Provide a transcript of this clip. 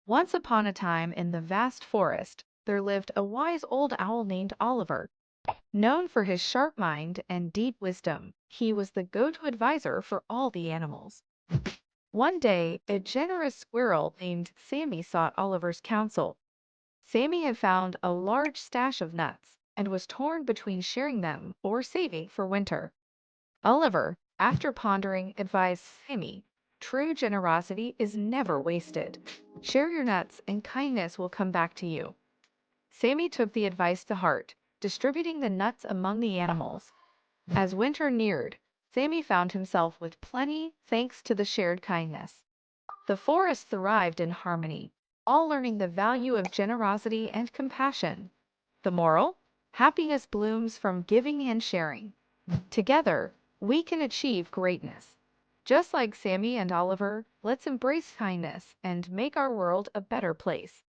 Once upon a time in the vast forest, there lived a wise old owl named Oliver. Known for his sharp mind and deep wisdom, he was the go-to advisor for all the animals. One day, a generous squirrel named Sammy sought Oliver's counsel. Sammy had found a large stash of nuts and was torn between sharing them or saving for winter. Oliver, after pondering, advised Sammy, "True generosity is never wasted. Share your nuts and kindness will come back to you." Sammy took the advice to heart, distributing the nuts among the animals. As winter neared, Sammy found himself with plenty thanks to the shared kindness. The forest thrived in harmony, all learning the value of generosity and compassion. The moral? Happiness blooms from giving and sharing. Together, we can achieve greatness. Just like Sammy and Oliver, let's embrace kindness and make our world a better place.